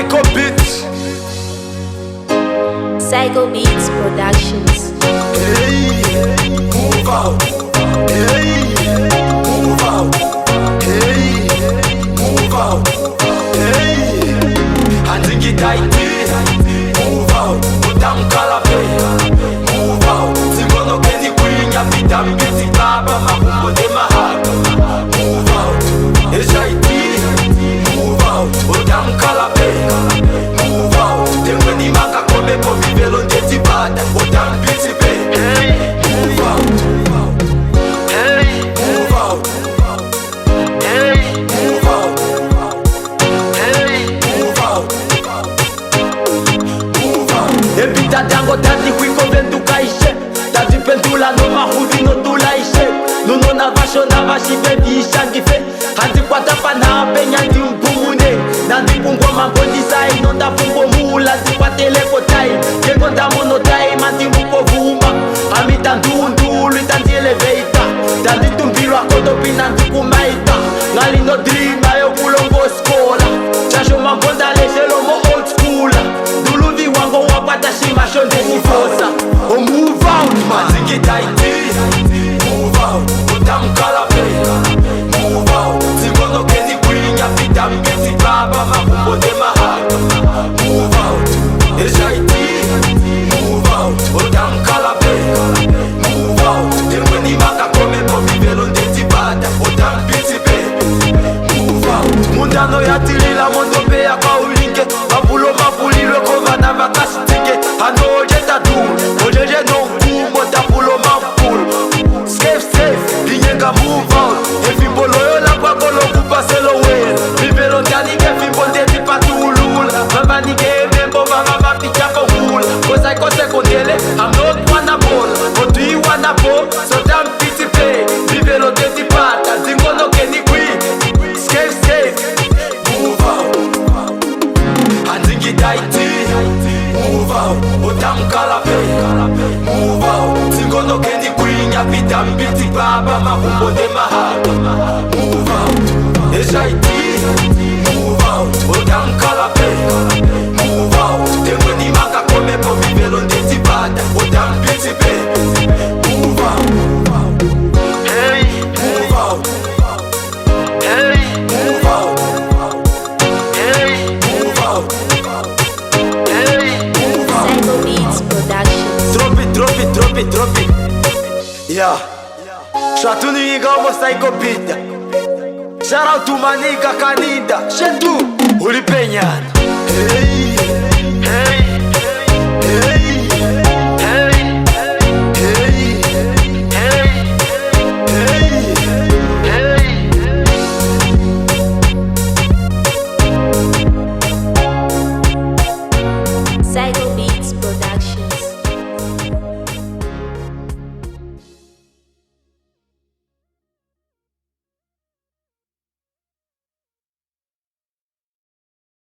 Psycho Beats. Psycho Beats Productions. Hey, move out. Hey, move out. Hey, move out. Hey, handing it tight. Move out. Utam kalabe. Move out. Singono keni kwinya vitam biti baba mahumbo de mahaka. Move out. Ejaiti. Move out. Utam kalabe. Move out. Tengweni maka kome po vivelo ndeti bada. Utam biti be. Move out. Hey, move out. Hey, move out. Hey, move out. Move out. Evita dango tati kwiko ventu kaishe. Tati pentula no mahudi no tula ishe. Nuno na vasho na vashi bebi ishangife. Handi kwata pana penya ndi mpumune. Nandi pungwa mambondi sai nonda pungwa mula. Ndi kwa teleko tai. Yengo ndamono tai mandi mbuko vuma. Amita ndundulu itanti elevator. Dandi tumbirwa koto pina ndikumaita. Ngali no dream ayo kulongo skola. Chasho mambonda leshelo mo old school. Duluvi wango wapata shima shonde nifosa. Oh move out man. Ziki taiti. Move out. Utam kalabe. Move out. Singono keni kwinya vitam biti baba mahumbo de mahaka. Move out. Ejaiti. Move out. Utam kalabe. Move out. Tengweni maka kome po vivelo ndeti bada. Utam biti be. Move out. Mundano yatilila mondo be ya kaulinge. Mabulo mabulilwe kova na vakasitike. Ano ojeta tu. Ojeje no kumo tapulo mapulu. Safe, linyenga move out. Efimbo loyola kwa kolo kupaselo wela. Vivelo nganike fimbo ndeti patulula. Mama nike membo mama mapicha ko hula. Cause I kose kondele, I'm not wanna ball. But do you wanna ball? So damn pity play. Vivelo ndeti pata, zingono keni kwi. Safe, move out. Handingi taiti. Move out. Utam kalabe. Move out. Zingono keni kwinya vitam biti baba mahumbo de mahaka. Move out. Ejaiti. Move out. Utam kalabe. Move out. Tengweni maka kome po vivelo ndeti bada. Utam biti be. Move out. Hey, move out. Hey, move out. Hey, move out. Hey, move out. Psycho Beats Productions. Drop it. Yeah. Shout to nigga almo Psycho Beat. Shout out to my nigga Kanida. Shetu, Uli Peñan. Hey.